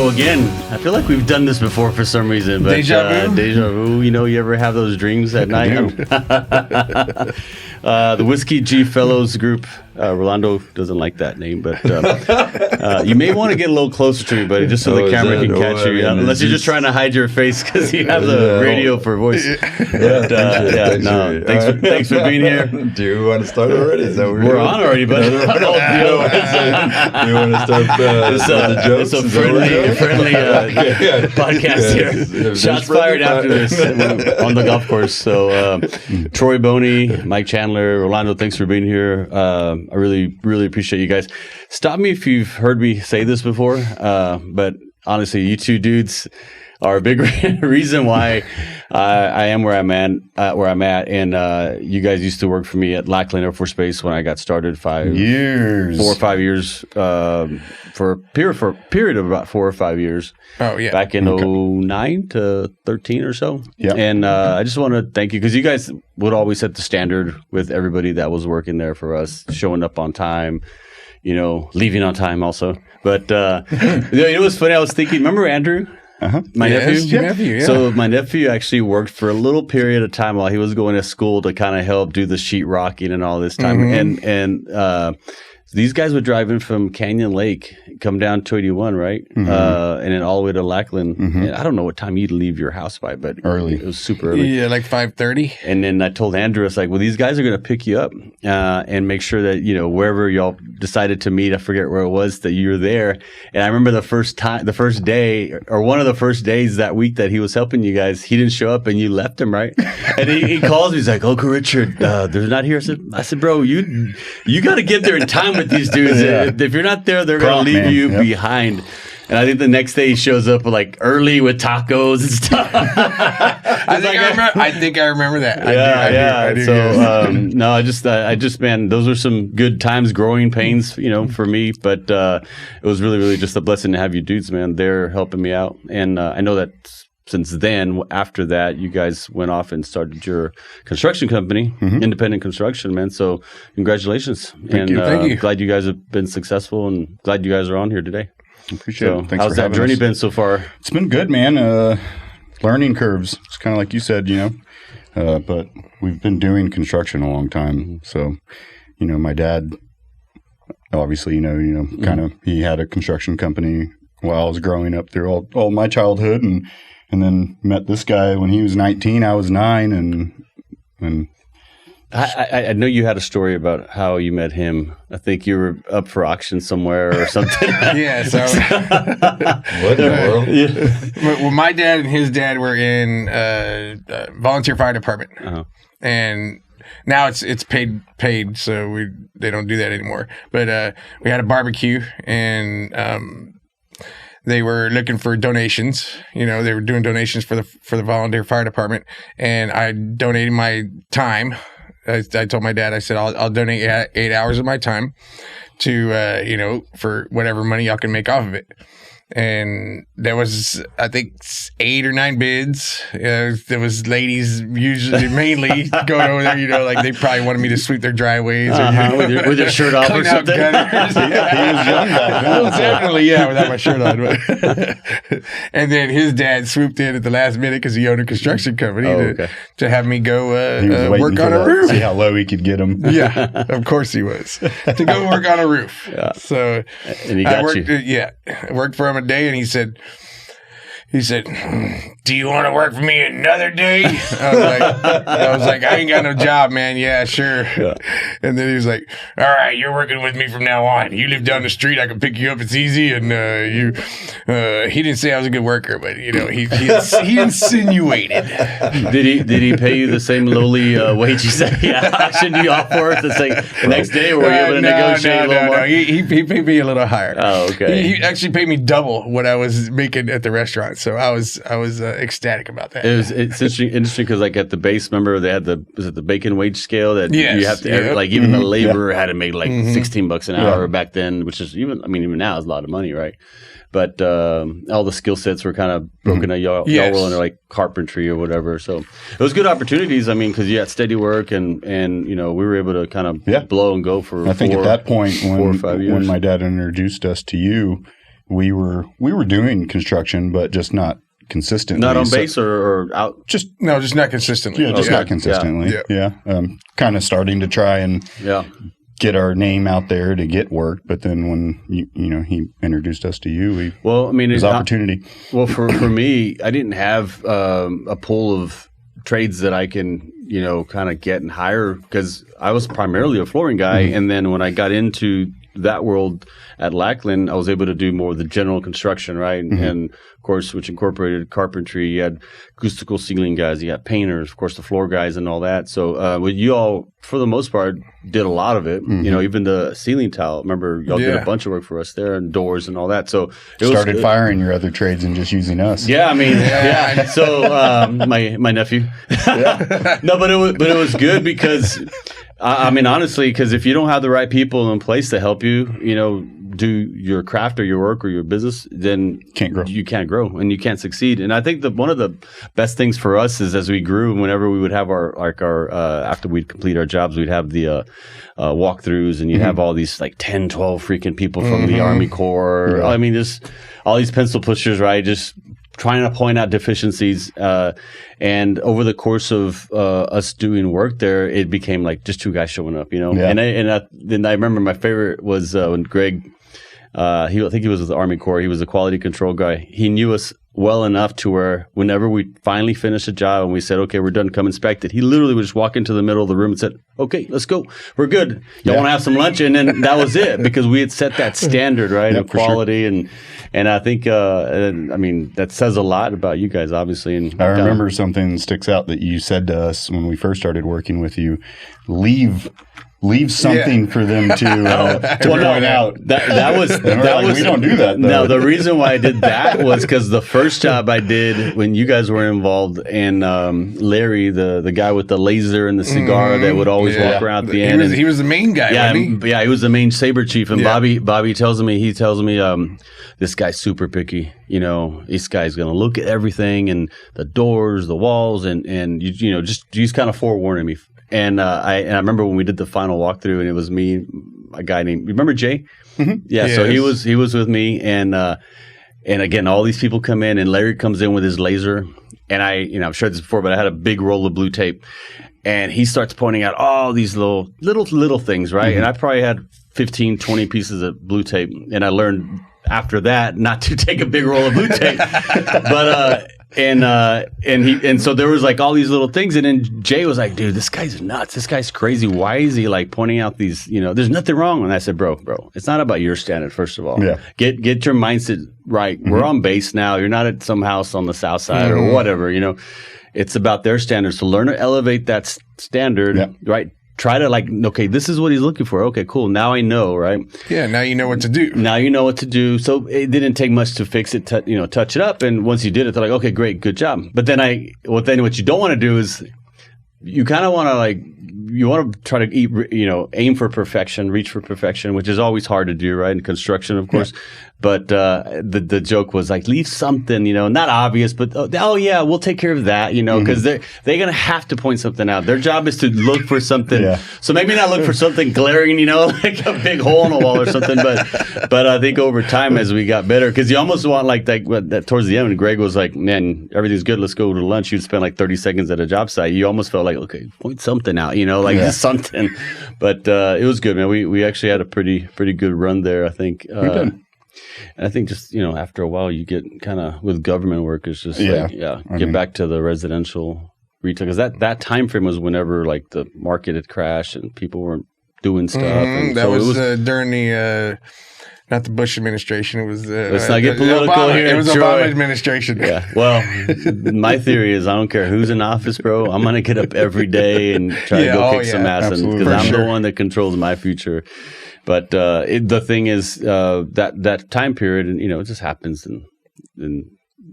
again, I feel like we've done this before for some reason, but Deja vu? Deja vu, you ever have those dreams at night? The Woodsy Fellows group, Rolando doesn't like that name, but you may want to get a little closer to me, buddy, just so the camera can catch you. Unless you're just trying to hide your face because you have the radio for voice. Thanks for being here. Do you want to start already? Is that what we're on already, but do you want to start the jokes? It's a friendly podcast here. Shots fired after this on the golf course. So Troy, Bohne, Mike Chandler, Rolando, thanks for being here. I really appreciate you guys. Stop me if you've heard me say this before, but honestly, you two dudes are a big reason why I am where I'm at. And you guys used to work for me at Lackland Air Force Base when I got started 4 or 5 years, for a period of about 4 or 5 years. Oh, yeah. Back in 09 to 13 or so. Yeah. And I just want to thank you because you guys would always set the standard with everybody that was working there for us, showing up on time, leaving on time also. But it was funny. I was thinking, remember Andrew? My nephew? Yeah. So my nephew actually worked for a little period of time while he was going to school to kind of help do the sheetrocking and all this time. Mm-hmm. And these guys would drive in from Canyon Lake, come down 281, right? Mm-hmm. And then all the way to Lackland. Mm-hmm. And I don't know what time you'd leave your house by, but early. It was super early. Yeah, like 5:30. And then I told Andrew, I was like, well, these guys are going to pick you up and make sure that, wherever y'all decided to meet, I forget where it was, that you're there. And I remember the first day, or one of the first days that week that he was helping you guys, he didn't show up and you left him, right? And he calls me, he's like, Uncle Richard, they're not here. I said, bro, you got to get there in time with these dudes. Yeah. If you're not there, they're going to leave you behind. And I think the next day he shows up early with tacos and stuff. I think I remember that. I do. So yes. I just man, those were some good times, growing pains, for me. But it was really, really just a blessing to have you dudes, man. They're helping me out, and I know that. Since then, after that, you guys went off and started your construction company, Independent Construction, man. So congratulations. Thank you. Glad you guys have been successful and glad you guys are on here today. Appreciate it. Thanks how's that journey been so far? It's been good, man. Learning curves. It's kind of like you said, but we've been doing construction a long time. So, my dad, obviously, kind of, he had a construction company while I was growing up through all my childhood, and then met this guy when he was 19. I was 9, and I know you had a story about how you met him. I think you were up for auction somewhere or something. Yeah. So what in the world? Yeah. Well, my dad and his dad were in volunteer fire department, and now it's paid, so they don't do that anymore. But we had a barbecue and. They were looking for donations. They were doing donations for the volunteer fire department, and I donated my time. I told my dad, I said, I'll donate 8 hours of my time to for whatever money y'all can make off of it. And there was, I think, 8 or 9 bids. There was ladies usually mainly going over there. They probably wanted me to sweep their driveways with your shirt off or something. Yeah, he was young back then. Well, definitely, without my shirt on. And then his dad swooped in at the last minute because he owned a construction company to have me go work on a roof. See how low he could get him. Yeah, of course he was. To go work on a roof. Yeah. So and he got you. Yeah, I worked for him a day, and he said, do you want to work for me another day? I was like, I ain't got no job, man. Yeah, sure. Yeah. And then he was like, all right, you're working with me from now on. You live down the street. I can pick you up. It's easy. And he didn't say I was a good worker, but he insinuated. Did he pay you the same lowly wage you said? Yeah, I shouldn't be off for it. It's like the next day, or were you able to negotiate a little more? No. He paid me a little higher. Oh, okay. He actually paid me double what I was making at the restaurant. So I was ecstatic about that. It's interesting because at the base, remember they had the bacon wage scale that you have to even the laborer had to make $16 an hour back then, which is even now is a lot of money, right? But all the skill sets were kind of broken. Y'all were into carpentry or whatever. So it was good opportunities. Because you had steady work and we were able to kind of blow and go for I think at that point 4 or 5 years. when my dad introduced us to you, we were doing construction, but just not consistently. Not on base or out? Just not consistently. Yeah, just not consistently. Yeah. Kind of starting to try and get our name out there to get work. But then when he introduced us to you, it was opportunity. Well, for me, I didn't have a pool of trades that I can kind of get and hire, because I was primarily a flooring guy, and then when I got into that world at Lackland, I was able to do more of the general construction, right? And of course, which incorporated carpentry. You had acoustical ceiling guys, you got painters, of course, the floor guys and all that. So you all, for the most part, did a lot of it. Even the ceiling tile. Remember, y'all did a bunch of work for us there, and doors and all that. So it started firing your other trades and just using us. Yeah, I mean, So my nephew. No, but it was good because. I mean, honestly, because if you don't have the right people in place to help you, do your craft or your work or your business, then you can't grow and you can't succeed. And I think that one of the best things for us is as we grew, whenever we would have our after we'd complete our jobs, we'd have the walkthroughs, and you'd have all these like 10, 12 freaking people from the Army Corps. Yeah. I mean, just all these pencil pushers, right? Just trying to point out deficiencies. And over the course of us doing work there, it became like just two guys showing up, Yeah. And I remember my favorite was when Greg, I think he was with the Army Corps. He was a quality control guy. He knew us well enough to where whenever we finally finished a job and we said, okay, we're done, come inspect it, he literally would just walk into the middle of the room and said, okay, let's go. We're good. Y'all want to have some lunch? And then that was it, because we had set that standard, right, of quality. Sure. And I think, that says a lot about you guys, obviously. And I remember something sticks out that you said to us when we first started working with you: leave something for them to point out. That was we don't do that, though. No, the reason why I did that was because the first job I did when you guys were involved, and Larry, the guy with the laser and the cigar that would always walk around at the end. He was the main guy, wasn't he? Yeah, he was the main saber chief. And Bobby tells me, this guy's super picky. This guy's going to look at everything, and the doors, the walls, and he's kind of forewarning me. And I remember when we did the final walkthrough, and it was me, a guy named, remember Jay? Mm-hmm. Yeah, yes. So he was with me, and again, all these people come in, and Larry comes in with his laser, and I've shared this before, but I had a big roll of blue tape, and he starts pointing out all these little things, right? And I probably had 15, 20 pieces of blue tape, and I learned after that not to take a big roll of blue tape, but. And so there was like all these little things, and then Jay was like, dude, this guy's nuts. This guy's crazy. Why is he like pointing out these, there's nothing wrong. And I said, bro, it's not about your standard, first of all. Yeah. Get your mindset right. We're on base now. You're not at some house on the south side or whatever, It's about their standards. So learn to elevate that standard, right? Try to okay, this is what he's looking for. Okay, cool. Now I know, right? Yeah, now you know what to do. Now you know what to do. So it didn't take much to fix it, touch it up. And once you did it, they're like, okay, great, good job. But then what you don't want to do is you kind of want to you want to try to aim for perfection, reach for perfection, which is always hard to do, right? In construction, of course. Yeah. But the joke was like, leave something, not obvious, but we'll take care of that, because they're going to have to point something out. Their job is to look for something. Yeah. So maybe not look for something glaring, like a big hole in a wall or something. But I think over time as we got better, because you almost want that towards the end when Greg was like, man, everything's good, let's go to lunch. You'd spend like 30 seconds at a job site. You almost felt like, okay, point something out, just something. But it was good, man. We actually had a pretty good run there, I think. And I think just, after a while you get kind of with government work, it's just get back to the residential retail. Because that time frame was whenever like the market had crashed and people weren't doing stuff. And that so was during the, not the Bush administration. It was let's not get political Obama. here. It was Obama administration. Yeah. Well, my theory is I don't care who's in office, bro. I'm going to get up every day and try to go kick some ass because I'm the one that controls my future. But the thing is that time period, and it just happens in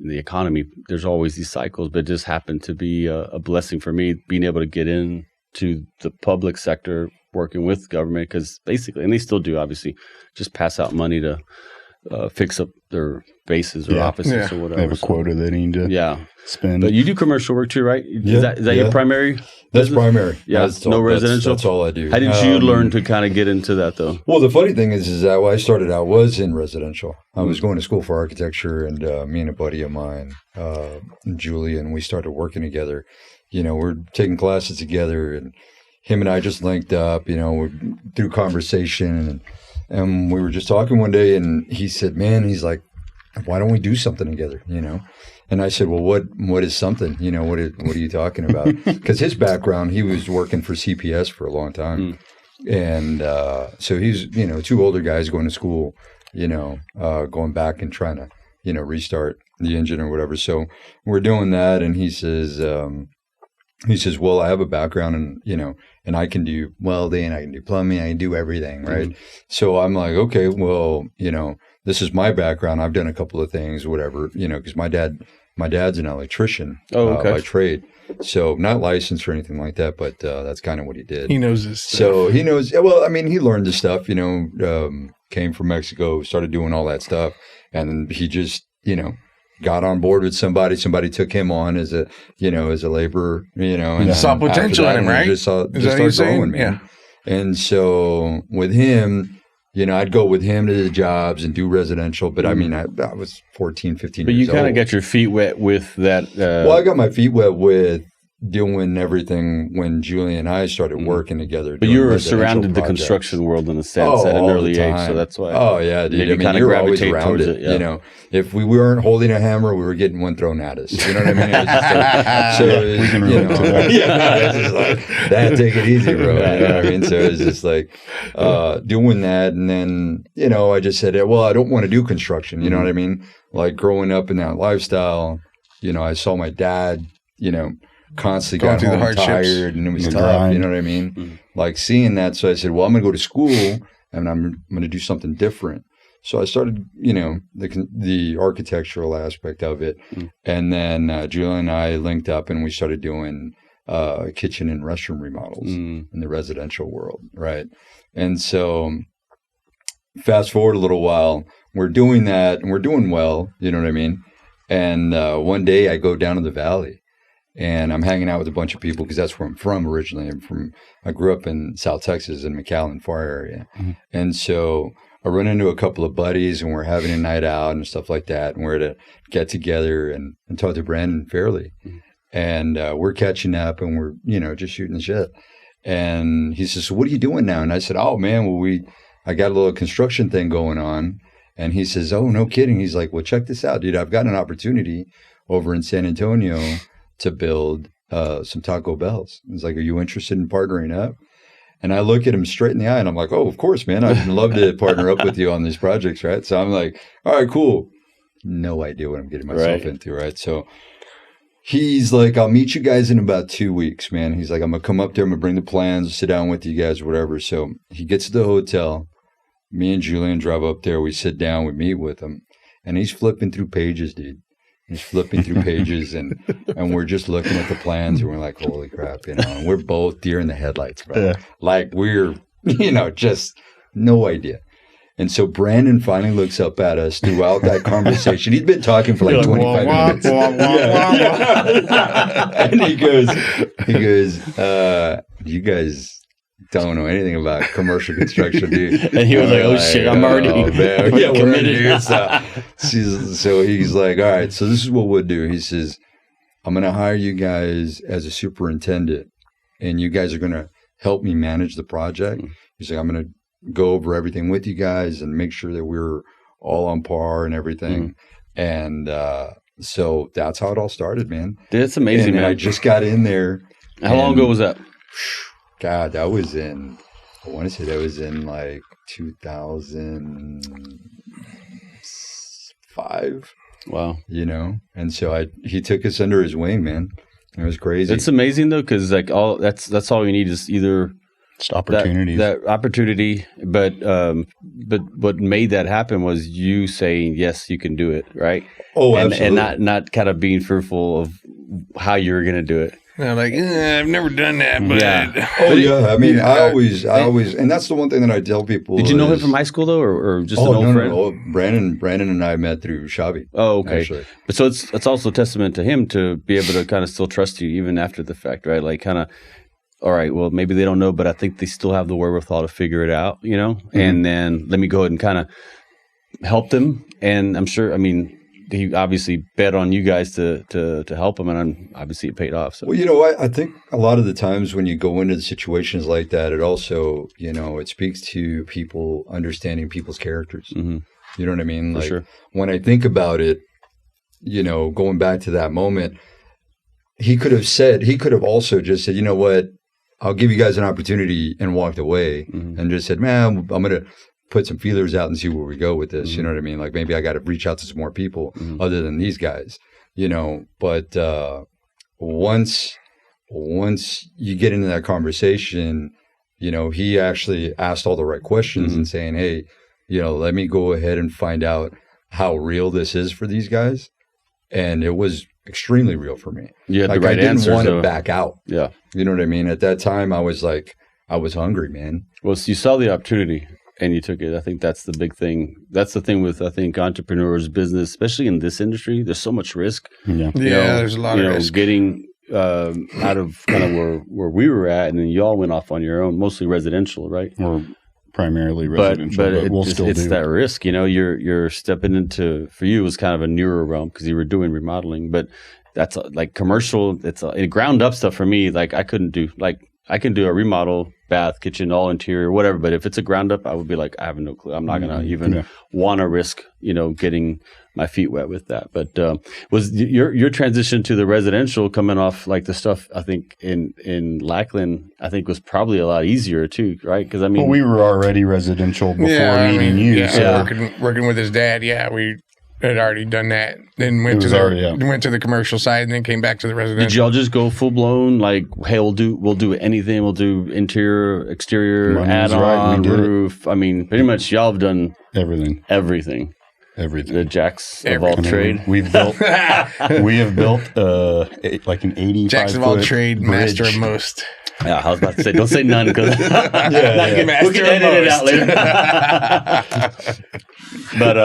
the economy. There's always these cycles, but it just happened to be a blessing for me being able to get into the public sector, working with government, because basically, and they still do, obviously, just pass out money to fix up their bases or offices or whatever. They have a quota they need to spend. But you do commercial work too, right? Is that your primary? That's primary. Yeah, no residential. That's all I do. How did you learn to kind of get into that, though? Well, the funny thing is that when I started out was in residential. I was going to school for architecture, and me and a buddy of mine, Julian, we started working together. We're taking classes together, and him and I just linked up. Through conversation, and we were just talking one day, and he said, "Man," he's like, "why don't we do something together?" And I said, "Well, what is something? What are you talking about?" Because his background, he was working for CPS for a long time, and so he's two older guys going to school, going back and trying to restart the engine or whatever. So we're doing that, and he says, "Well, I have a background, and I can do welding, I can do plumbing, I can do everything, right?" So I'm like, "Okay, well, this is my background. I've done a couple of things, whatever, because my dad's an electrician by trade. So not licensed or anything like that, but that's kind of what he did. He knows his stuff. So he knows, well, I mean, he learned the stuff, came from Mexico, started doing all that stuff. And he just, got on board with somebody. Somebody took him on as a laborer, and saw potential in him, right? Just start growing, man. Yeah. And so with him, I'd go with him to the jobs and do residential, but I mean, I was 14, 15 years old. But you kind of got your feet wet with that. Well, I got my feet wet with doing everything when Julie and I started working together. But you were surrounded the construction world in a sense at an early age, so that's why. Oh, yeah, dude. I mean, you're always around it. If we weren't holding a hammer, we were getting one thrown at us. You know what I mean? We can relate to that. It's just like, Dad, take it easy, bro. You know what I mean? So it's just like doing that. And then, I just said, well, I don't want to do construction. You know what I mean? Like growing up in that lifestyle, I saw my dad, constantly got home tired and it was tough. You know what I mean? Like seeing that. So I said, well, I'm going to go to school and I'm going to do something different. So I started, the architectural aspect of it. And then Julia and I linked up and we started doing kitchen and restroom remodels in the residential world. Right. And so fast forward a little while, we're doing that and we're doing well. You know what I mean? And one day I go down to the valley. And I'm hanging out with a bunch of people because that's where I'm from originally. I grew up in South Texas in McAllen, Far area. And so I run into a couple of buddies and we're having a night out and stuff like that. And we're to get together and talk to Brandon Fairley. And we're catching up and we're, just shooting the shit. And he says, so what are you doing now? And I said, oh, man, well, I got a little construction thing going on. And he says, oh, no kidding. He's like, well, check this out, dude. I've got an opportunity over in San Antonio to build some Taco Bells. He's like, are you interested in partnering up? And I look at him straight in the eye and I'm like, oh, of course, man. I'd love to partner up with you on these projects, right? So I'm like, all right, cool. No idea what I'm getting myself into, right? So he's like, I'll meet you guys in about 2 weeks, man. He's like, I'm going to come up there. I'm going to bring the plans, sit down with you guys, whatever. So he gets to the hotel. Me and Julian drive up there. We sit down. We meet with him. And he's flipping through pages, dude. He's flipping through pages and we're just looking at the plans and we're like, holy crap, and we're both deer in the headlights, bro. Yeah. Like we're, just no idea. And so Brandon finally looks up at us throughout that conversation. He'd been talking for like 25 minutes. And he goes, you guys don't know anything about commercial construction, dude. And he was like, oh shit, I'm already committed. So he's like, all right, so this is what we'll do. He says, I'm going to hire you guys as a superintendent and you guys are going to help me manage the project. He's like, I'm going to go over everything with you guys and make sure that we're all on par and everything. And so that's how it all started, man. That's amazing, man. I just got in there. How long ago was that? God, that was in like 2005. Wow. And so he took us under his wing, man. It was crazy. It's amazing though, because like that's all you need is either just opportunities. That opportunity, but what made that happen was you saying yes, you can do it, right? Oh, absolutely. And not kind of being fearful of how you're going to do it. And I'm like, I've never done that, but Oh yeah, I mean, I always, and that's the one thing that I tell people. Did you know him from high school though, or just an old friend? No. Brandon and I met through Xavi. Oh, okay. Actually. But so it's also a testament to him to be able to kind of still trust you even after the fact, right? Like kind of, all right, well maybe they don't know, but I think they still have the wherewithal to figure it out, you know. Mm-hmm. And then let me go ahead and kind of help them. And I'm sure, I mean, he obviously bet on you guys to help him, and obviously it paid off. So. Well, you know, I think a lot of the times when you go into situations like that, it also, you know, it speaks to people understanding people's characters. Mm-hmm. You know what I mean? For like sure. When I think about it, you know, going back to that moment, he could have also just said, you know what, I'll give you guys an opportunity, and walked away and just said, man, I'm going to put some feelers out and see where we go with this. You know what I mean? Like maybe I got to reach out to some more people other than these guys, you know, but once you get into that conversation, you know, he actually asked all the right questions and saying, hey, you know, let me go ahead and find out how real this is for these guys. And it was extremely real for me. Yeah, like the right I didn't want to so. back out. Yeah. You know what I mean? At that time, I was hungry, man. Well, so you saw the opportunity and you took it. I think that's the big thing. That's the thing with, I think, entrepreneurs, business, especially in this industry. There's so much risk. Yeah, there's a lot of risk. Getting out of kind of where we were at, and then you all went off on your own, mostly residential, right? Or primarily residential, but we'll still it's do. that risk. You know, you're stepping into, for you, it was kind of a newer realm because you were doing remodeling, but that's like commercial. It's ground up stuff for me. Like I couldn't do, like I can do a remodel, bath, kitchen, all interior, whatever. But if it's a ground up, I would be like, I have no clue. I'm not going to even want to risk, you know, getting my feet wet with that. But was your transition to the residential coming off like the stuff, I think in Lackland, I think was probably a lot easier too, right? Because I mean, well, we were already residential before meeting you. Yeah, so. working with his dad. Yeah, we had already done that. Then went to the commercial side, and then came back to the residential. Did y'all just go full blown like, hey, we'll do anything. We'll do interior, exterior, add-on, roof. I mean, pretty much y'all have done everything. The jacks of all trade. We have built like an 85 jacks of all trade, bridge. Master of most. Yeah, I was about to say, don't say none because we can edit it out later. But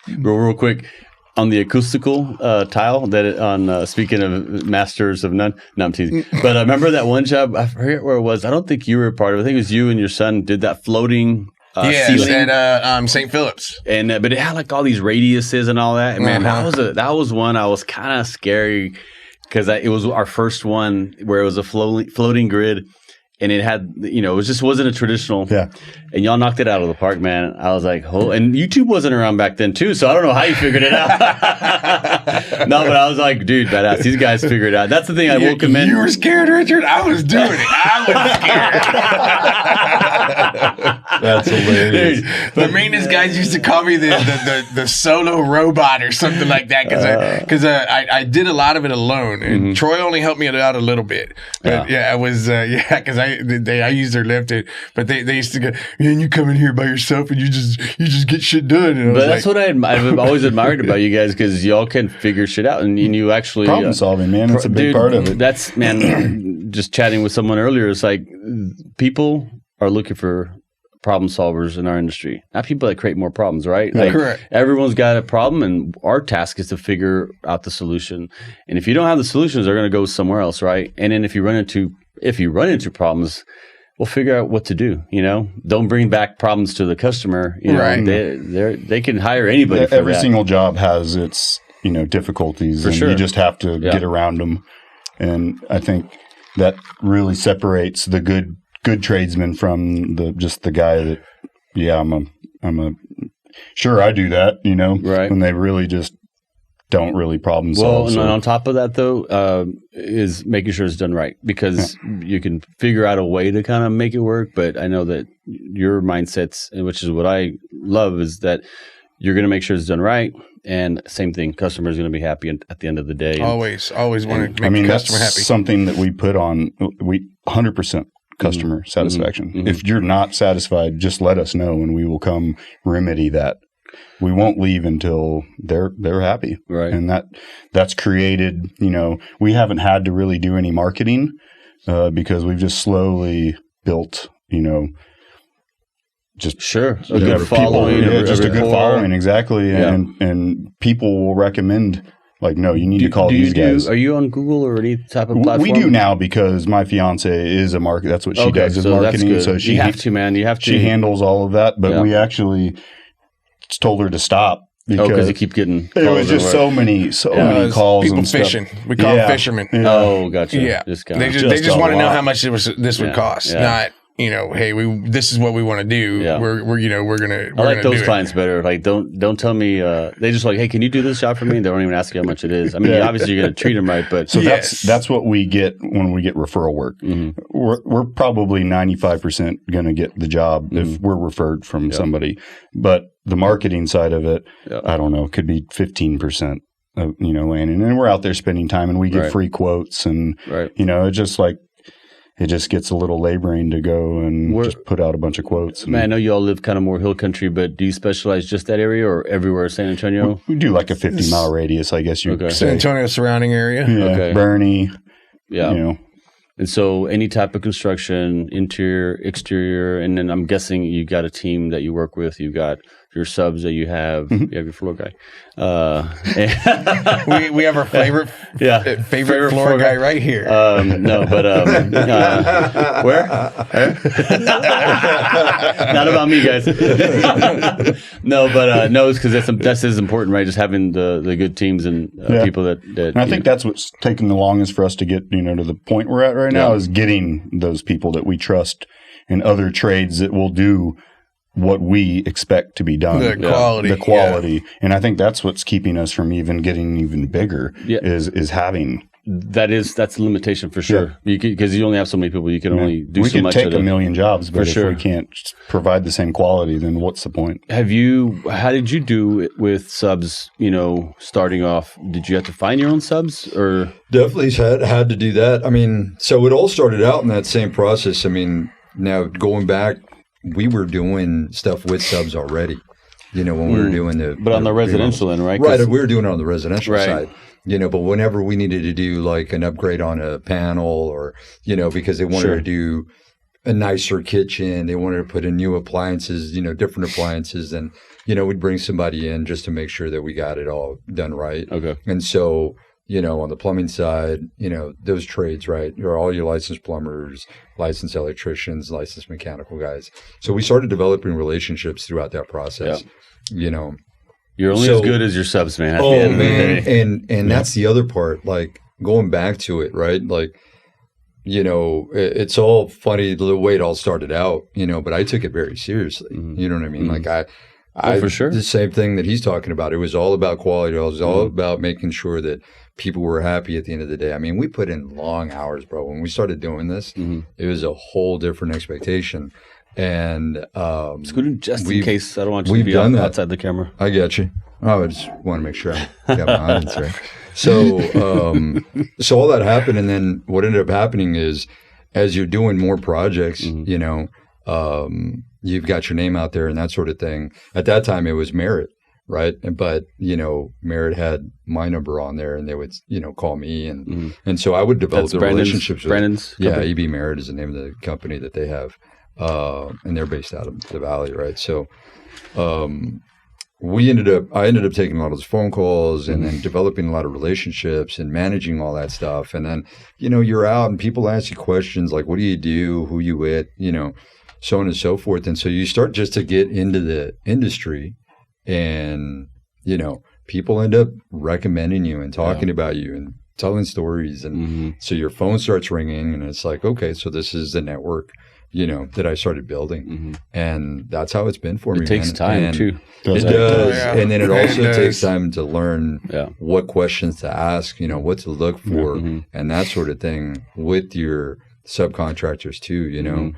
real quick, on the acoustical tile speaking of masters of none. No, I'm teasing. But I remember that one job. I forget where it was. I don't think you were a part of it. I think it was you and your son did that floating. Ceiling. At St. Philip's, and but it had like all these radiuses and all that. And man, that was one I was kind of scary because it was our first one where it was a floating grid, and it had, you know, it wasn't a traditional. Yeah. And y'all knocked it out of the park, man. I was like, and YouTube wasn't around back then too, so I don't know how you figured it out. No, but I was like, dude, badass. These guys figured it out. That's the thing I will commend. You were scared, Richard? I was doing it. That's hilarious. Dude, the maintenance guys used to call me the solo robot or something like that because I did a lot of it alone, and Troy only helped me out a little bit. But I was because I used their lift, but they used to go, man, you come in here by yourself and you just get shit done. And but that's what I've always admired about you guys, because y'all can figure shit out, and you actually problem solving, man. That's a big part of it. That's, man. Just chatting with someone earlier, it's like people are looking for problem solvers in our industry, not people that create more problems, right? Like, correct. Everyone's got a problem, and our task is to figure out the solution. And if you don't have the solutions, they're going to go somewhere else, right? And then if you run into problems, we'll figure out what to do. You know, don't bring back problems to the customer. You know, right. They can hire anybody. For every that. single job has its difficulties, and you just have to get around them. And I think that really separates the good tradesman from the guy that, I'm a sure I do that, right. When they really just don't really problem solve. Well, and on top of that though, is making sure it's done right, because you can figure out a way to kind of make it work. But I know that your mindsets, which is what I love, is that you're going to make sure it's done right. And same thing, customer's going to be happy at the end of the day. Always want to make the customer happy. That's something that we put on. We 100% customer satisfaction. Mm-hmm. If you're not satisfied, just let us know, and we will come remedy that we won't leave until they're happy. Right. And that's created, we haven't had to really do any marketing because we've just slowly built, just sure a good following, just a good rapport. following, exactly. Yeah. And people will recommend, like, no, you need to call these guys. Are you on Google or any type of platform? We do now because my fiance is a market. That's what she does is marketing. That's good. So she you have to, man. You have to. She handles all of that. But we actually told her to stop because you keep getting. There was just so many calls. People and fishing. Stuff. We call them fishermen. Yeah. Oh, gotcha. Yeah, just they just want to know how much this would cost. Yeah. Not hey, this is what we want to do. Yeah. We're gonna. I like those clients better. Like, don't tell me. They just like, hey, can you do this job for me? They don't even ask you how much it is. I mean, obviously you're gonna treat them right, but so that's what we get when we get referral work. Mm-hmm. We're probably 95% gonna get the job if we're referred from somebody, but the marketing side of it, I don't know, could be 15%. Landing, and we're out there spending time, and we get free quotes, and it's just like. It just gets a little laboring to go and just put out a bunch of quotes. Man, I know you all live kind of more hill country, but do you specialize just that area or everywhere San Antonio? We do like a 50-mile radius, I guess you could say. San Antonio surrounding area. Yeah, Bohne. Yeah. And so any type of construction, interior, exterior, and then I'm guessing you got a team that you work with. You've got your subs that you have. You have your floor guy. We have our favorite floor guy right here. No, but where? Not about me, guys. No, but no, it's because that's as important, right? Just having the good teams and people that. And I think that's what's taken the longest for us to get to the point we're at right now is getting those people that we trust in other trades that will do what we expect to be done. The quality. Yeah. And I think that's what's keeping us from getting even bigger is having. That's a limitation for sure. Because you only have so many people. You can only do so much. We could take a million jobs, but if we can't provide the same quality, then what's the point? How did you do it with subs, starting off? Did you have to find your own subs or? Definitely had to do that. I mean, so it all started out in that same process. I mean, now going back, we were doing stuff with subs already, when we were doing But on the residential end, right? Right, we were doing it on the residential side, but whenever we needed to do like an upgrade on a panel or, because they wanted to do a nicer kitchen, they wanted to put in new appliances, different appliances, and, we'd bring somebody in just to make sure that we got it all done right. Okay. And so, on the plumbing side, those trades, right? You're all your licensed plumbers, licensed electricians, licensed mechanical guys. So we started developing relationships throughout that process. Yeah. You're only as good as your subs, man. At the end of the day. And that's the other part. Like going back to it, right? Like, it's all funny the way it all started out, but I took it very seriously. You know what I mean? Like I for sure. The same thing that he's talking about. It was all about quality. It was all about making sure that people were happy at the end of the day. I mean, we put in long hours, bro. When we started doing this, it was a whole different expectation. And Scooter, just in case I don't want you to be outside the camera. I got you. I just want to make sure I got my audience right. So, so all that happened, and then what ended up happening is, as you're doing more projects, you've got your name out there and that sort of thing. At that time, it was Merit, right? But Merit had my number on there, and they would call me, and so I would develop relationships with Brandon's company? EB Merit is the name of the company that they have, and they're based out of the Valley, right? So. I ended up taking a lot of those phone calls and then developing a lot of relationships and managing all that stuff. And then, you're out and people ask you questions like, what do you do? Who you with? So on and so forth. And so you start just to get into the industry and, people end up recommending you and talking about you and telling stories. And so your phone starts ringing and it's like, okay, so this is the network, that I started building. And that's how it's been for me. It takes time too. It does. Yeah. And then it also takes time to learn what questions to ask, what to look for and that sort of thing with your subcontractors too,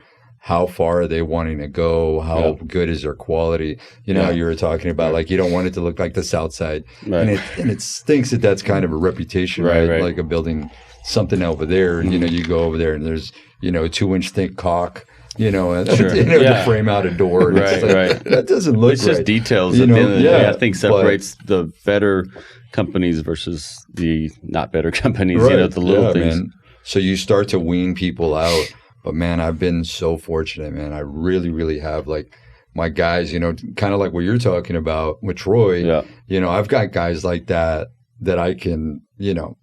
how far are they wanting to go? How good is their quality? How you were talking about, like, you don't want it to look like the South Side. Right. And it stinks that that's kind of a reputation, right? Like a building something over there and, you go over there and there's, a 2-inch thick caulk, you know, Sure. to frame out a door. And it's like, that doesn't look It's right. just details. You At the know? end of the day, Yeah, I think separates the better companies versus the not better companies. You know, the little things. Man. So you start to wean people out. But man, I've been so fortunate, man. I really, really have. Like my guys, you know, kind of like what you're talking about with Troy. Yeah. You know, I've got guys like that I can, you know,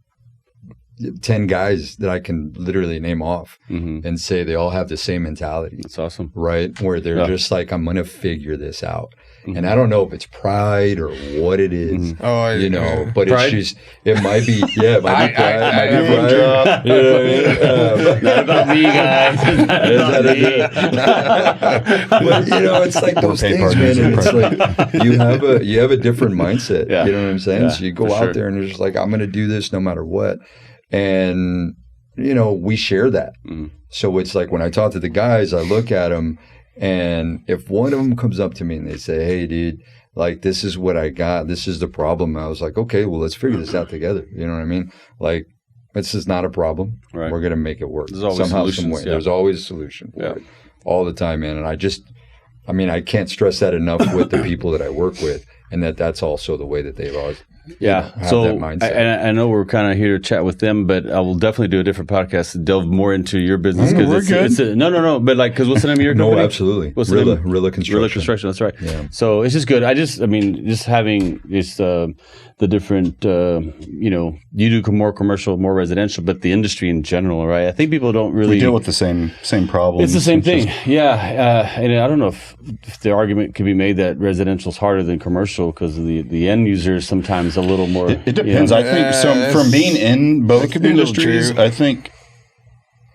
10 guys that I can literally name off and say they all have the same mentality. That's awesome. Right? Where they're just like, I'm going to figure this out. And I don't know if it's pride or what it is, you know, but pride? it's just, it might be, it might be pride. It might be pride. You know what I mean? Not about me, guys. Not about me. But you know, it's like those things, man. And it's like you have a different mindset. Yeah. You know what I'm saying? Yeah, So you go out sure. there and you're just like, I'm going to do this no matter what. And you know, we share that. So it's like when I talk to the guys, I look at them, and if one of them comes up to me and they say, "Hey, dude, like this is what I got. This is the problem." I was like, "Okay, well, let's figure this out together." You know what I mean? Like, this is not a problem. Right. We're going to make it work There's always somehow, solutions, some way. yeah. There's always a solution for Yeah. it all the time, man. And I can't stress that enough with the people that I work with, and that's also the way that they've always have So that mindset. I know we're kind of here to chat with them, but I will definitely do a different podcast to delve more into your business. We're good. No, but like, because what's the name of your company? No, absolutely. What's the name? Rilla Construction. Rilla Construction. That's right. Yeah. So it's just good. Just having this the different, you know, you do more commercial, more residential, but the industry in general, right? I think people don't really We deal with the same problems. It's the same thing, just- and I don't know if the argument could be made that residential is harder than commercial because the end user is sometimes a little more. It depends. You know, I think so. From being in both could be a little industries, true. I think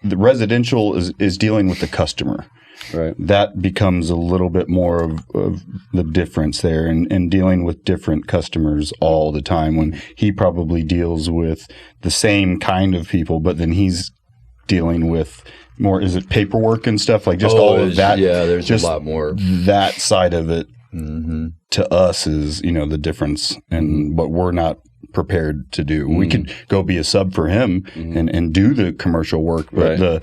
the residential is dealing with the customer. right. That becomes a little bit more of the difference there, and dealing with different customers all the time. When he probably deals with the same kind of people, but then he's dealing with more. Is it paperwork and stuff like just all of that? Yeah, there's just a lot more. That side of it Mm-hmm. to us is, you know, the difference and what we're not prepared to do. We could go be a sub for him and do the commercial work, but Right.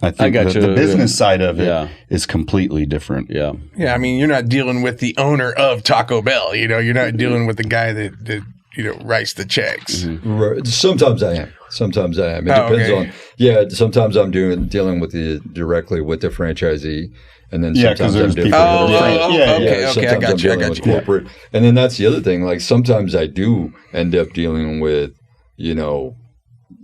I think got you. the business side of it is Yeah. completely different. Yeah. Yeah, I mean, you're not dealing with the owner of Taco Bell. You know, you're not dealing with the guy that you know writes the checks. Right. Sometimes I am. Sometimes I am. It Oh, depends okay. on. Sometimes I'm dealing with directly with the franchisee, and then Yeah, 'cause sometimes I'm there's different. different- okay, I sometimes I'm got you. dealing with corporate, and then that's the other thing. Like sometimes I do end up dealing with, you know,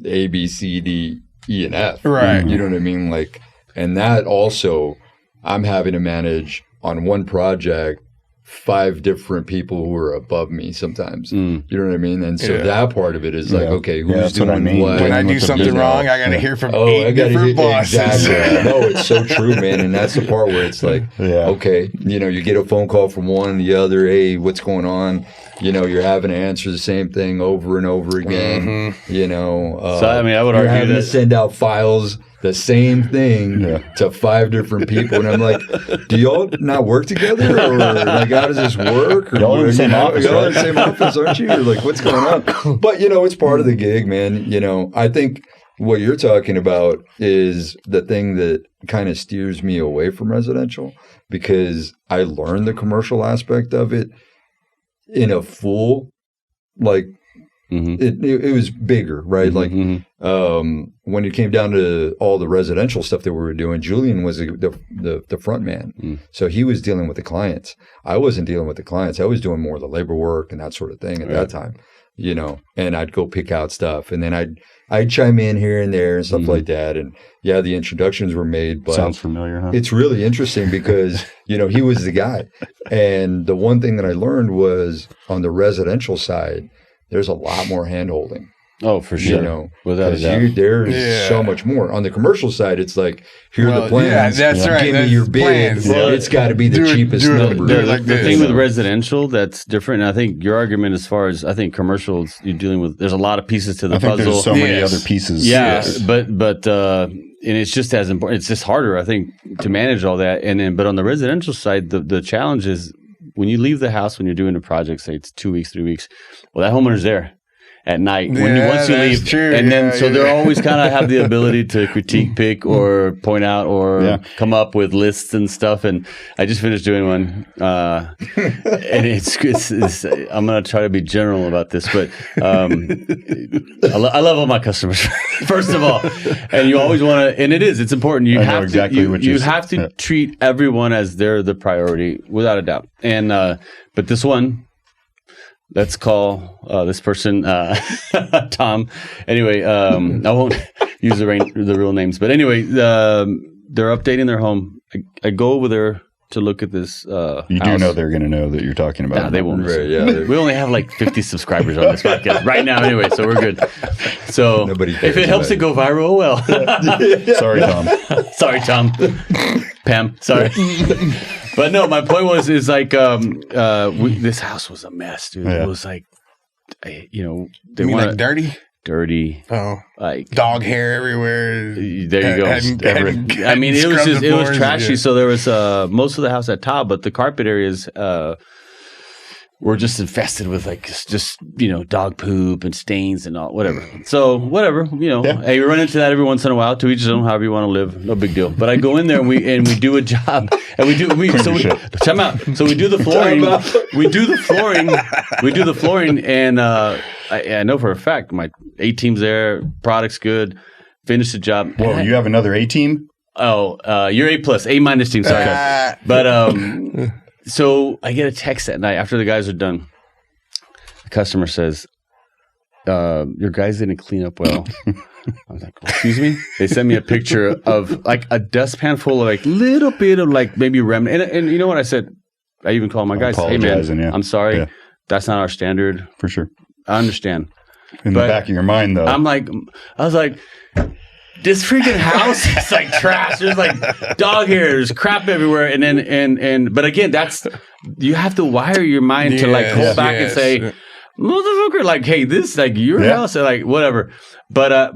A, B, C, D, E, and F. Right. You know what I mean? Like, and that also, I'm having to manage on one project 5 different people who are above me sometimes. You know what I mean? And so Yeah. that part of it is like, Yeah. okay, Yeah, who's that's doing what I mean. what? When I Dealing do with the something business. wrong, I got to hear from Oh, 8 I got to different hear bosses. exactly. No, it's so true, man, and that's the part where it's like, Yeah. okay, you know, you get a phone call from one, the other, hey, what's going on? You know, you're having to answer the same thing over and over again. You know, So, I mean, I would you're argue having to that- send out files the same thing to 5 different people, and I'm like, do y'all not work together, or like how does this work? Or, Y'all are in the same office, y'all are in right? the same office, aren't you? Or like, what's going on? But you know, it's part of the gig, man. You know, I think what you're talking about is the thing that kind of steers me away from residential, because I learned the commercial aspect of it in a full, like, it was bigger, right? Like, when it came down to all the residential stuff that we were doing, Julian was the front man. So he was dealing with the clients. I wasn't dealing with the clients. I was doing more of the labor work and that sort of thing at that time, you know, and I'd go pick out stuff, and then I'd chime in here and there and stuff like that. And yeah, the introductions were made, but Sounds familiar, huh? it's really interesting because, you know, he was the guy. And the one thing that I learned was on the residential side, there's a lot more hand-holding. Oh, for sure. You know, without a 'cause doubt. there's so much more. On the commercial side, it's like, here are the plans. Yeah, that's right. Give That's me your bid. plans. Well, it's got to be the Do it- cheapest do it- number. do it like The this. thing with residential that's different, and I think your argument as far as I think commercials, you're dealing with, there's a lot of pieces to the I think puzzle. there's so many Yes. other pieces. Yeah, but and it's just as important. It's just harder, I think, to manage all that. And then, but on the residential side, the challenge is when you leave the house when you're doing a project, say it's 2 weeks, 3 weeks. Well, that homeowner's there, at night once you leave. True. And then so they're always kind of have the ability to critique, pick, or point out, or come up with lists and stuff. And I just finished doing one, and it's I'm gonna try to be general about this, but I love all my customers first of all, and you always want to, and it's important. You have to treat everyone as they're the priority without a doubt. And but this one. Let's call this person Tom. Anyway, I won't use the real names, but anyway, they're updating their home. I go over there to look at this. You house. Do know they're going to know that you're talking about. Nah, they won't. We only have like 50 subscribers on this podcast right now, anyway, so we're good. So if it helps it go viral, well. Sorry, Tom. Sorry, Tom. Pam. Sorry. But no, my point is like this house was a mess, dude. It was like, they mean like dirty. Oh, like dog hair everywhere. There you go. I mean, it was trashy. Yeah. So there was most of the house had tile, but the carpet areas were just infested with like just dog poop and stains and all whatever. So whatever, hey, we run into that every once in a while. To each his own, however you want to live, no big deal. But I go in there and we do a job, and time out. So we do the flooring. We do the flooring, and I know for a fact my A team's there, product's good, finish the job. Whoa, you have another A team? Oh, you're A+, A- team. Sorry, but so I get a text that night after the guys are done. The customer says, your guys didn't clean up well. I was like, excuse me? They sent me a picture of like a dustpan full of like little bit of like maybe remnant. And you know what I said? I even called my guys. Hey man, I'm sorry. Yeah. That's not our standard. For sure. I understand. In the back of your mind though. I was like, this freaking house is like trash. There's like dog hair. There's crap everywhere. And then, but again, you have to wire your mind to like hold back and say, motherfucker, like, hey, this, like your house, like whatever. But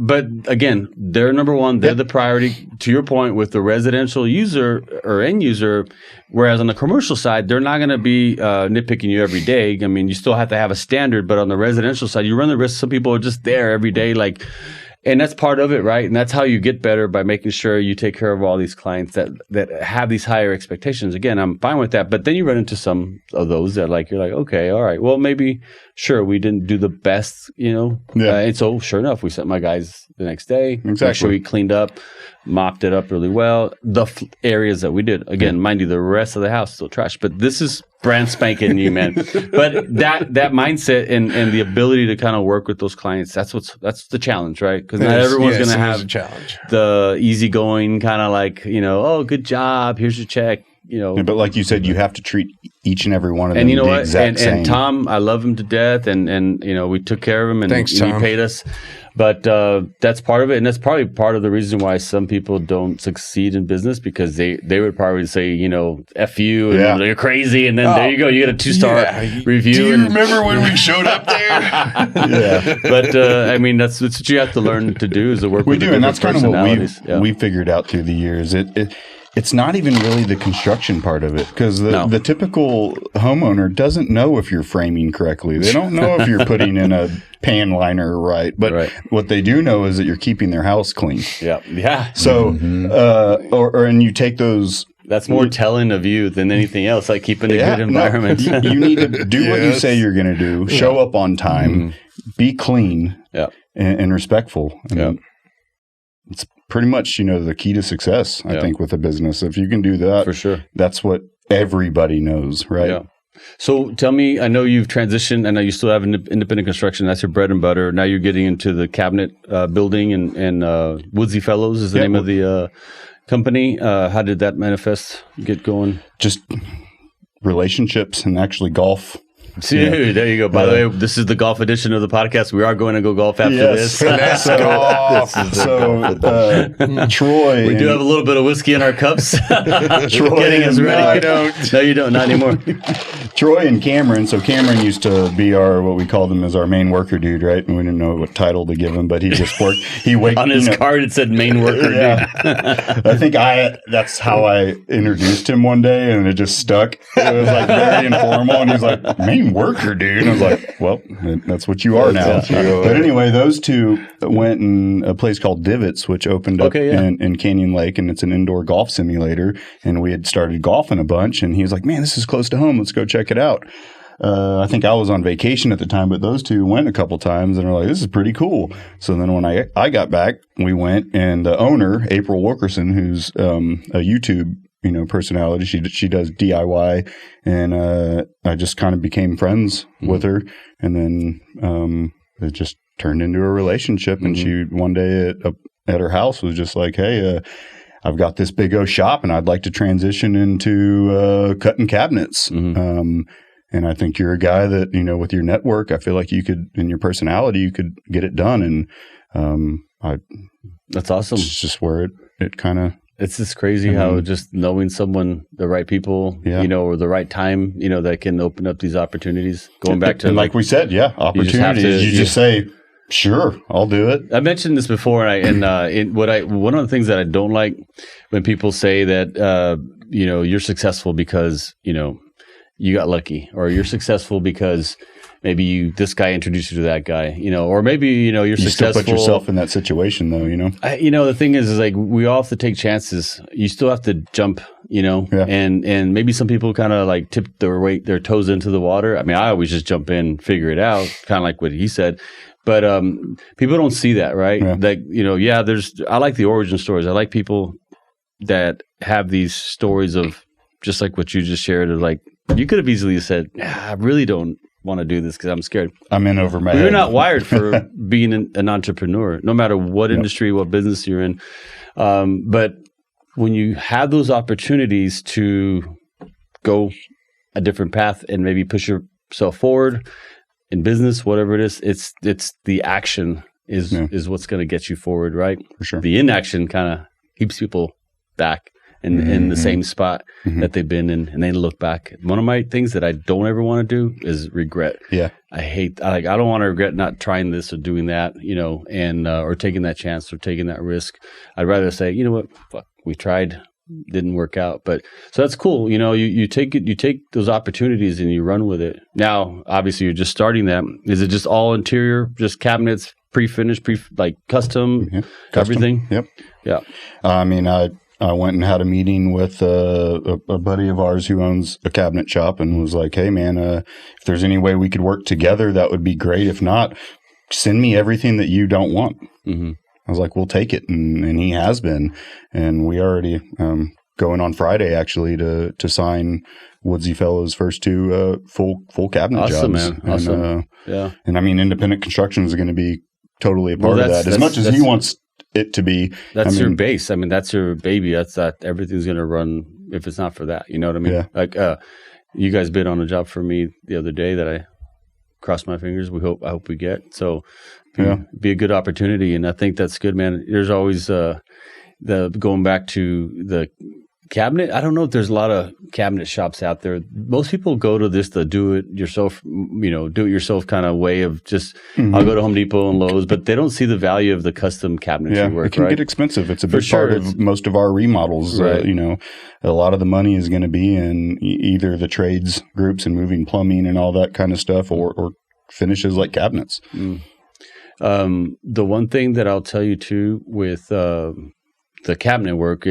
again, they're number one. They're the priority. To your point with the residential user or end user, whereas on the commercial side, they're not going to be nitpicking you every day. I mean, you still have to have a standard, but on the residential side, you run the risk. Some people are just there every day, like. And that's part of it, right? And that's how you get better, by making sure you take care of all these clients that have these higher expectations. Again, I'm fine with that. But then you run into some of those that you're like, okay, all right, well, maybe, sure, we didn't do the best, Yeah. And so sure enough, we sent my guys the next day. Exactly. Make sure we cleaned up, mopped it up really well. The areas that we did, again, mind you, the rest of the house still trash. But this is brand spanking new, man. But that mindset and the ability to kind of work with those clients, that's the challenge, right? Because not everyone's going to have a challenge. The easygoing kind of like, oh, good job, here's your check, But like you said, you have to treat each and every one of them. And you know what? Exact same. And Tom, I love him to death, and we took care of him, and Thanks, he Tom. paid us. But that's part of it, and that's probably part of the reason why some people don't succeed in business, because they would probably say, F you, and you're crazy, and then there you go, you get a 2-star review. Do you remember when we showed up there? Yeah. But I mean, that's what you have to learn to do, is to work with the and that's kind of what we we figured out through the years. It's not even really the construction part of it, because the typical homeowner doesn't know if you're framing correctly. They don't know if you're putting in a pan liner right. But what they do know is that you're keeping their house clean. Yeah. Yeah. So, and you take those. That's more telling of you than anything else, like keeping a good environment. No, you need to do what you say you're going to do, show up on time, be clean, and respectful. It's pretty much, the key to success, I think, with a business. If you can do that, for sure, that's what everybody knows, right? Yeah. So tell me, I know you've transitioned. I know you still have independent construction. That's your bread and butter. Now you're getting into the cabinet building, and Woodsy Fellows is the name of the company. How did that manifest, get going? Just relationships and actually golf. Dude, there you go. By the way, this is the golf edition of the podcast. We are going to go golf after this. Let's golf. Troy. We do have a little bit of whiskey in our cups. Troy getting us ready. No, you don't. Not anymore. Troy and Cameron. So Cameron used to be what we called him as our main worker dude, right? And we didn't know what title to give him, but he just worked. On his card, it said main worker dude. I think that's how I introduced him one day, and it just stuck. It was like very informal, and he's like, main I'm worker, dude. And I was like, well, that's what you are now. But anyway, those two went in a place called Divots, which opened up in Canyon Lake, and it's an indoor golf simulator. And we had started golfing a bunch, and he was like, man, this is close to home. Let's go check it out. I think I was on vacation at the time, but those two went a couple times and are like, this is pretty cool. So then when I got back, we went, and the owner, April Wilkerson, who's a YouTube personality, she does DIY, and I just kind of became friends with her, and then it just turned into a relationship. And she one day at her house was just like, hey, I've got this big O shop, and I'd like to transition into cutting cabinets. And I think you're a guy that, with your network, I feel like you could, and your personality, you could get it done. And that's awesome. It's just where it kind of. It's just crazy how just knowing someone, the right people, or the right time, that can open up these opportunities. Going back to and like we said, opportunities. You just say, sure, I'll do it. I mentioned this before, and one of the things that I don't like when people say that you're successful because you got lucky, or you're successful because maybe this guy introduced you to that guy, or maybe, you're successful. You still put yourself in that situation though, the thing is like, we all have to take chances. You still have to jump, and maybe some people kind of like tip their toes into the water. I mean, I always just jump in, figure it out, kind of like what he said. But people don't see that, right? Yeah. Like, I like the origin stories. I like people that have these stories of just like what you just shared, of like, you could have easily said, I really don't want to do this because I'm scared. I'm in over my head. You're not wired for being an entrepreneur, no matter what industry, what business you're in. But when you have those opportunities to go a different path and maybe push yourself forward in business, whatever it is, it's the action is what's going to get you forward, right? For sure. The inaction kind of keeps people back in the same spot that they've been in, and they look back. One of my things that I don't ever want to do is regret. Yeah. I don't want to regret not trying this or doing that, and or taking that chance or taking that risk. I'd rather say, you know what, fuck, we tried, didn't work out. But so that's cool. You take those opportunities and you run with it. Now, obviously you're just starting that. Is it just all interior, just cabinets, pre-finished, like custom, everything? Yep. Yeah. I mean, I went and had a meeting with a buddy of ours who owns a cabinet shop, and was like, hey, man, if there's any way we could work together, that would be great. If not, send me everything that you don't want. I was like, we'll take it. And he has been. And we already going on Friday, actually, to sign Woodsy Fellows' first two full cabinet jobs. Man. Awesome. And, and I mean, independent construction is going to be totally a part of that. As much as he wants it to be. That's your base. I mean, that's your baby. That's that. Everything's going to run if it's not for that. You know what I mean? Yeah. Like you guys bid on a job for me the other day that I crossed my fingers. I hope we get. So be a good opportunity, and I think that's good, man. There's always the going back to the cabinet. I don't know if there's a lot of cabinet shops out there. Most people go to the do it yourself kind of way of just I'll go to Home Depot and Lowe's, but they don't see the value of the custom cabinetry work. It can get expensive. It's a big part of most of our remodels. Right. A lot of the money is going to be in either the trades groups and moving plumbing and all that kind of stuff, or finishes like cabinets. The one thing that I'll tell you too with the cabinet work,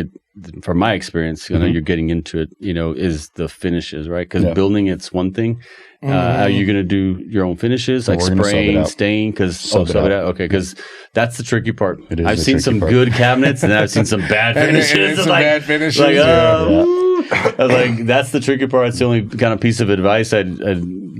from my experience, you're getting into it, is the finishes, right? Because building, it's one thing. Are you going to do your own finishes, like spraying, staining? Sub it out. Okay, because that's the tricky part. I've seen some good cabinets, and I've seen some bad finishes. Bad finishes. I was like, that's the tricky part. It's the only kind of piece of advice I'd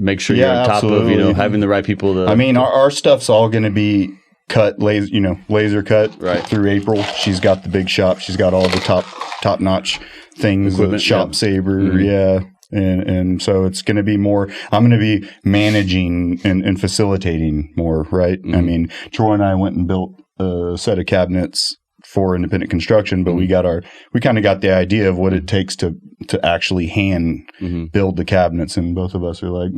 make sure you're on top of, having the right people to. I mean, our stuff's all going to be cut, laser cut through April. She's got the big shop. She's got all the top notch things, equipment, shop saver, and so it's going to be more. I'm going to be managing and facilitating more, right? I mean, Troy and I went and built a set of cabinets for independent construction, but we kind of got the idea of what it takes to actually hand build the cabinets, and both of us are like,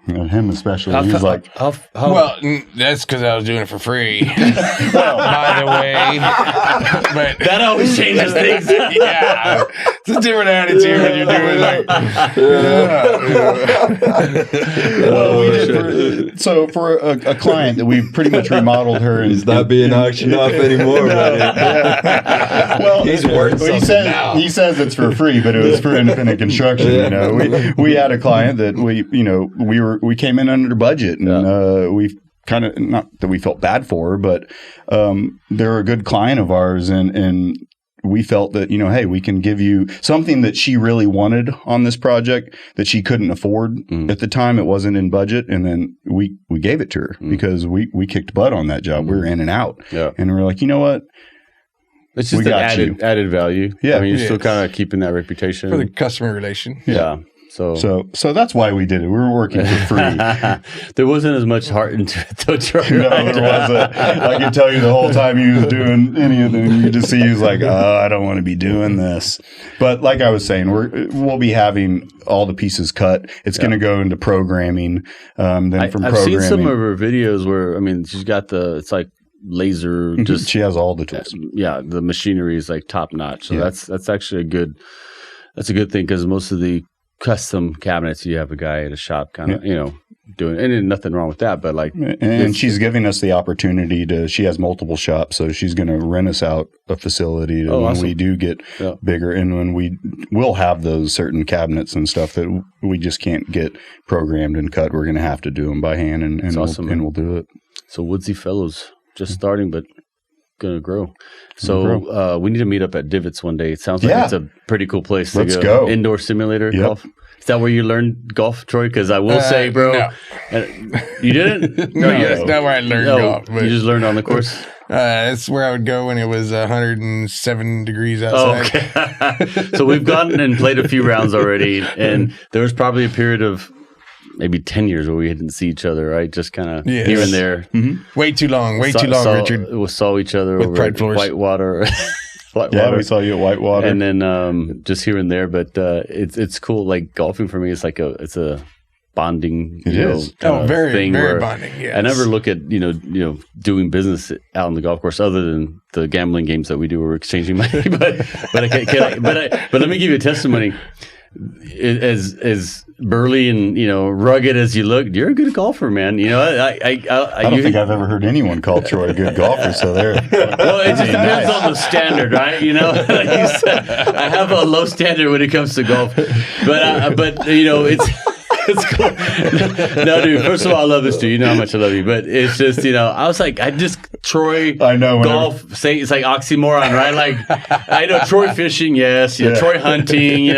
Him especially. He's like, well, that's because I was doing it for free. By the way, but that always changes things. Yeah, it's a different attitude when you're doing like. Well, we did for a client that we've pretty much remodeled her. And he's not being auctioned off anymore. Well, he's worth something now. He says it's for free, but it was for independent construction. You know, we had a client that we came in under budget, and we kind of, not that we felt bad for her, but they're a good client of ours, and we felt that, hey, we can give you something that she really wanted on this project that she couldn't afford at the time. It wasn't in budget, and then we gave it to her because we kicked butt on that job. We were in and out, and we're like, you know what? It's just added value. Yeah, I mean, you're still kind of keeping that reputation for the customer relation. Yeah. So that's why we did it. We were working for free. There wasn't as much heart into it, though, Troy. No, there wasn't. I can tell you the whole time he was doing any of them, you just see he was like, "Oh, I don't want to be doing this." But like I was saying, we'll be having all the pieces cut. It's going to go into programming. I've seen some of her videos where, I mean, she's got it's like laser. Just she has all the tools. The machinery is like top notch. So that's actually a good thing, because most of the custom cabinets, you have a guy at a shop kind of doing, and nothing wrong with that, but like, and she's giving us the opportunity she has multiple shops, so she's going to rent us out a facility when awesome. we do get bigger, and when we'll have those certain cabinets and stuff that we just can't get programmed and cut. We're going to have to do them by hand, and we'll do it. So Woodsy Fellows just starting, but gonna grow. So we need to meet up at Divots one day. It sounds like it's a pretty cool place to go. Indoor simulator golf. Is that where you learned golf, Troy? Because I will say, bro, no. You didn't? No, that's not where I learned golf. But you just learned on the course? That's where I would go when it was 107 degrees outside. Okay. So we've gone and played a few rounds already, and there was probably a period of maybe 10 years where we didn't see each other, right? Just kind of here and there. Mm-hmm. Way too long, Richard. We saw each other with over Pride at Floors. Whitewater. We saw you at Whitewater. And then just here and there. But it's cool. Like golfing for me, it's like it's a bonding very thing. Very bonding, yes. I never look at, doing business out on the golf course other than the gambling games that we do where we're exchanging money. but let me give you a testimony. As burly and rugged as you look, you're a good golfer, man. I don't think I've ever heard anyone call Troy a good golfer. So there. Well, it just depends on the standard, right? Like you said, I have a low standard when it comes to golf, but it's cool. No, dude. First of all, I love this dude. You know how much I love you, but it's just I was like, Troy. I know golf. Say it's like oxymoron, right? Like I know Troy fishing, yes. Troy hunting,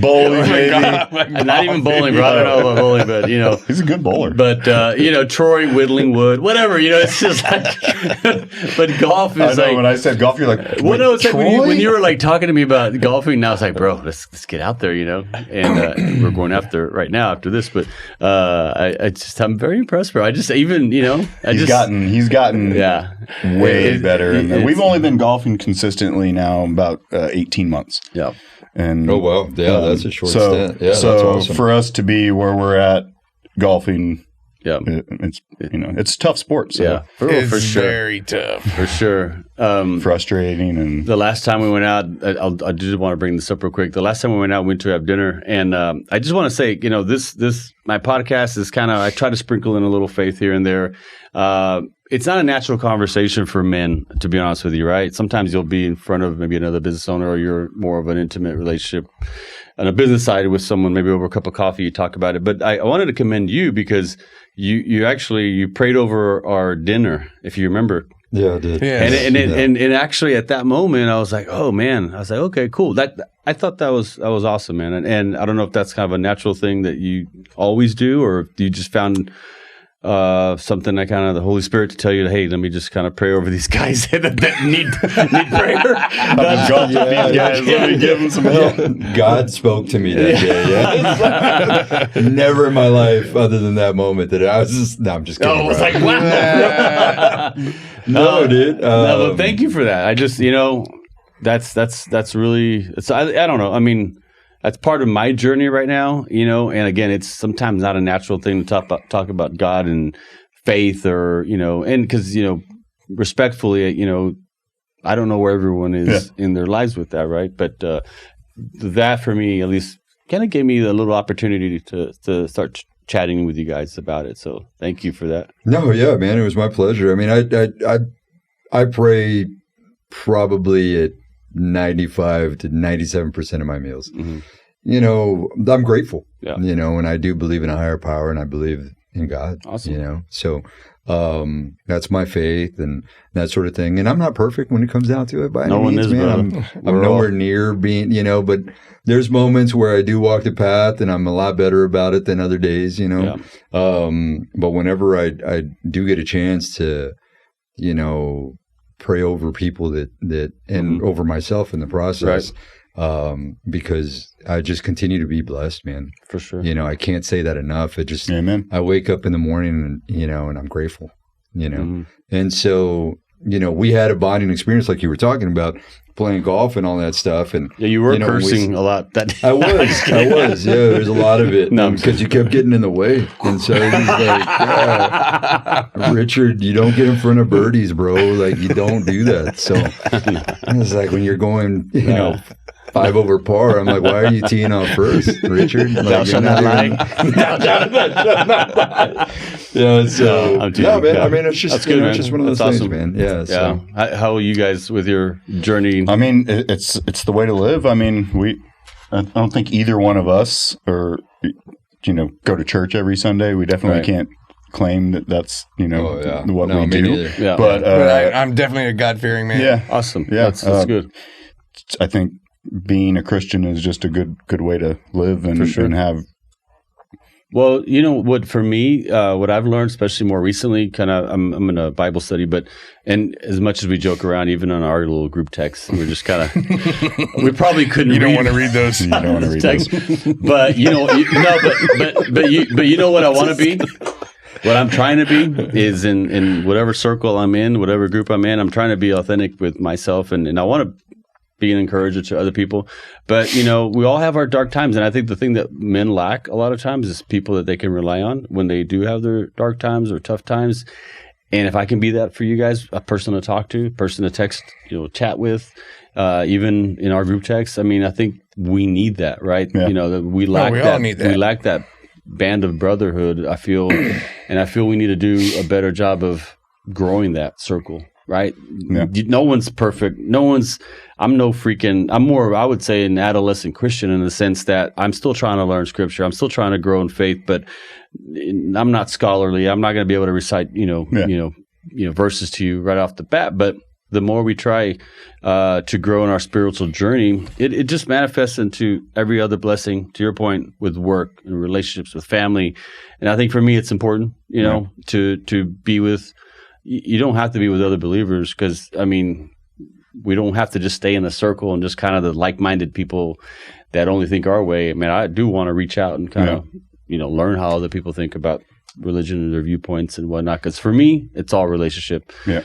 bowling, maybe. Not even bowling, bro. I don't know about bowling, but he's a good bowler. But Troy whittling wood, whatever. It's just like. But golf is like. When I said golf, you're like, well, no, it's like when you were like talking to me about golfing. Now it's like, bro, let's get out there, and we're going after it right now. After this, but I'm very impressed, bro. He's gotten way better, and we've only been golfing consistently now about 18 months. Yeah, and that's a short stint. Yeah, so that's awesome. For us to be where we're at golfing. Yeah, it's it's a tough sport. So. It's for sure, very tough, for sure. Frustrating. And the last time we went out, I just want to bring this up real quick. The last time we went out, we went to have dinner, and I just want to say, this my podcast is kind of, I try to sprinkle in a little faith here and there. It's not a natural conversation for men, to be honest with you, right? Sometimes you'll be in front of maybe another business owner, or you're more of an intimate relationship on a business side with someone, maybe over a cup of coffee, you talk about it. But I wanted to commend you because you prayed over our dinner, if you remember. Yeah, I did. Yes. And actually at that moment, I was like, oh man, I was like, okay, cool. I thought that was awesome, man. And I don't know if that's kind of a natural thing that you always do, or if you just found something that kind of the Holy Spirit to tell you, hey, let me just kind of pray over these guys that need prayer. Let me give them some help. God spoke to me that day. Yeah. Never in my life, other than that moment, that I was just. No, I'm just kidding. I was like, wow. No, dude. No, but thank you for that. I just, that's really. I don't know. I mean, that's part of my journey right now, and again, it's sometimes not a natural thing to talk about God and faith or, and because, respectfully, I don't know where everyone is in their lives with that. Right. But that for me, at least, kind of gave me a little opportunity to start chatting with you guys about it. So thank you for that. No, yeah, man, it was my pleasure. I mean, I pray probably at 95 to 97% of my meals. Mm-hmm. I'm grateful, and I do believe in a higher power and I believe in God, awesome. So that's my faith and that sort of thing. And I'm not perfect when it comes down to it by any means, man. I'm nowhere near being, but there's moments where I do walk the path and I'm a lot better about it than other days, but whenever I do get a chance to, pray over people that and over myself in the process, because I just continue to be blessed, man. For sure. I can't say that enough. It just, Amen. I wake up in the morning and, and I'm grateful, And so, we had a bonding experience like you were talking about, playing golf and all that stuff. And you were cursing a lot that day. I was. Yeah, there's a lot of it. Because you kept getting in the way. And so it was like, Richard, you don't get in front of birdies, bro. Like, you don't do that. So it's like when you're going, 5 over par, I'm like, why are you teeing off first, Richard? Like, Thou shalt not lie. So no, man. I mean, it's just good, it's just one of those things, man. Yeah. So how are you guys with your journey? I mean, it's the way to live. I mean, I don't think either one of us are, go to church every Sunday. We definitely can't claim that that's what we do. Yeah. But I'm definitely a God-fearing man. Yeah. Awesome. Yeah. That's good. I think being a Christian is just a good way to live and have. Well, what for me, what I've learned, especially more recently, I'm in a Bible study, and as much as we joke around, even on our little group text, we're just kind of, we probably couldn't. You don't want to read those. You don't want to read text, those. But but you know what I want to be. What I'm trying to be is in whatever circle I'm in, whatever group I'm in. I'm trying to be authentic with myself, and I want to be an encourager to other people. But, we all have our dark times. And I think the thing that men lack a lot of times is people that they can rely on when they do have their dark times or tough times. And if I can be that for you guys, a person to talk to, a person to text, chat with, even in our group text, I mean, I think we need that, right? Yeah. We lack we that. all need that. We lack that band of brotherhood, I feel. And I feel we need to do a better job of growing that circle. Right? Yeah. No one's perfect. I'm more, I would say, an adolescent Christian in the sense that I'm still trying to learn scripture. I'm still trying to grow in faith, but I'm not scholarly. I'm not going to be able to recite, verses to you right off the bat. But the more we try to grow in our spiritual journey, it just manifests into every other blessing, to your point, with work and relationships with family. And I think for me, it's important, to be with. You don't have to be with other believers because, I mean, we don't have to just stay in the circle and just kind of the like-minded people that only think our way. I mean, I do want to reach out and kind of, learn how other people think about religion and their viewpoints and whatnot. Because for me, it's all relationship. Yeah.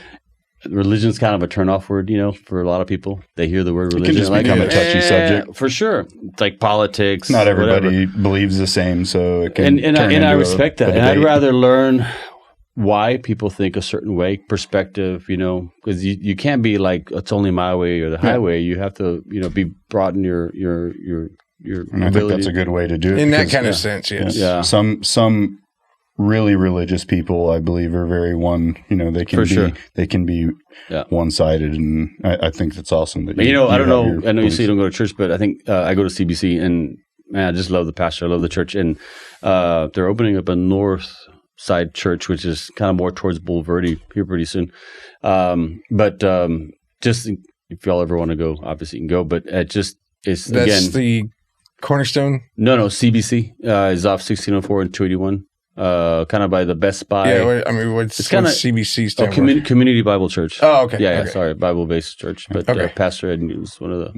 Religion's kind of a turnoff word, for a lot of people. They hear the word religion. It can just become a touchy subject. For sure. It's like politics. Not everybody believes the same, so it can And I respect that. And I'd rather learn why people think a certain way, perspective, because you can't be like, it's only my way or the highway. You have to, be broaden your and I think that's a good way to do it. In that kind of sense, yes. Yeah. Some really religious people, I believe, are very they can be one-sided, and I think that's awesome. That I don't know. I know you say you don't go to church, but I think I go to CBC, and man, I just love the pastor. I love the church, and they're opening up a north side church, which is kind of more towards Bulverde here pretty soon. But just if y'all ever want to go, obviously you can go. But it's that's again the Cornerstone. No, CBC is off 1604 and 281. Kind of by the Best Buy. Yeah, what's CBC stand for? Community Bible Church. Oh, okay. Yeah, okay. Sorry, Bible-based church. But Pastor Ed was one of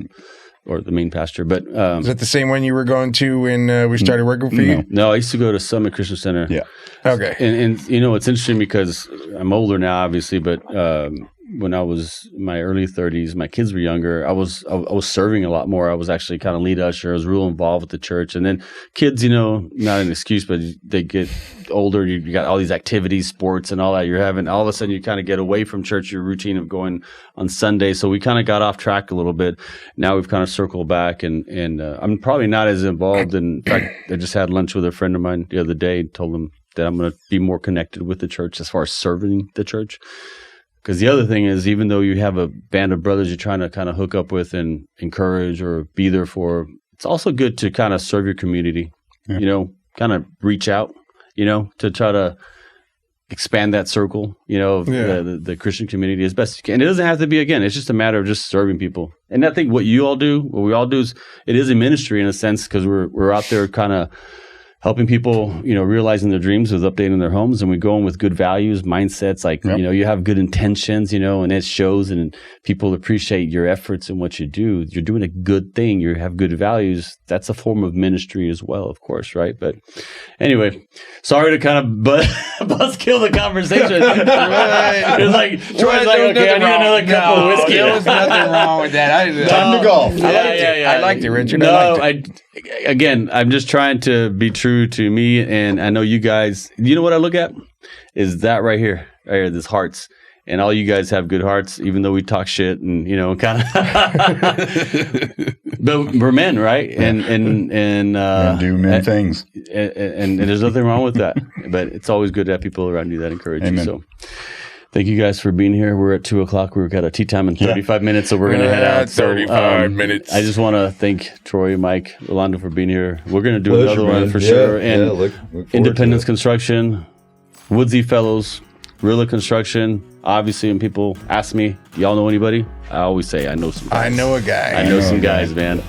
the main pastor. But is that the same one you were going to when we started working for you? No, I used to go to Summit Christian Center. Yeah. Okay. And it's interesting because I'm older now, obviously, but when I was in my early 30s, my kids were younger, I was serving a lot more. I was actually kind of lead usher. I was real involved with the church. And then kids, not an excuse, but they get older. You got all these activities, sports and all that you're having. All of a sudden you kind of get away from church, your routine of going on Sunday. So we kind of got off track a little bit. Now we've kind of circled back and I'm probably not as involved. In fact, I just had lunch with a friend of mine the other day, told him that I'm going to be more connected with the church as far as serving the church. Because the other thing is, even though you have a band of brothers you're trying to kind of hook up with and encourage or be there for, it's also good to kind of serve your community, kind of reach out, to try to expand that circle, of the Christian community as best you can. And it doesn't have to be, again, it's just a matter of just serving people. And I think what we all do is, it is a ministry in a sense, because we're out there kind of helping people, realizing their dreams with updating their homes. And we go in with good values, mindsets, like, you have good intentions, and it shows, and people appreciate your efforts and what you do. You're doing a good thing. You have good values. That's a form of ministry as well, of course, right? But anyway, sorry to kind of buzzkill the conversation. It's like, Troy's like, okay, I need another cup of whiskey. There was nothing wrong with that. Time to golf. I liked it, Richard. Again, I'm just trying to be true to me, and I know you guys. You know what I look at is that right here, this hearts, and all you guys have good hearts, even though we talk shit and kind of. But we're men, right? And do men things, and there's nothing wrong with that. But it's always good to have people around you that encourage you. So. Thank you guys for being here. We're at 2:00. We've got a tea time in 35 minutes, so we're going to head out. 35 minutes. I just want to thank Troy, Mike, Rolando for being here. We're going to do another one for sure. And look Independence Construction, Woodsy Fellows, Rilla Construction. Obviously, when people ask me, y'all know anybody? I always say I know some guys. I know a guy. I know some guys, man.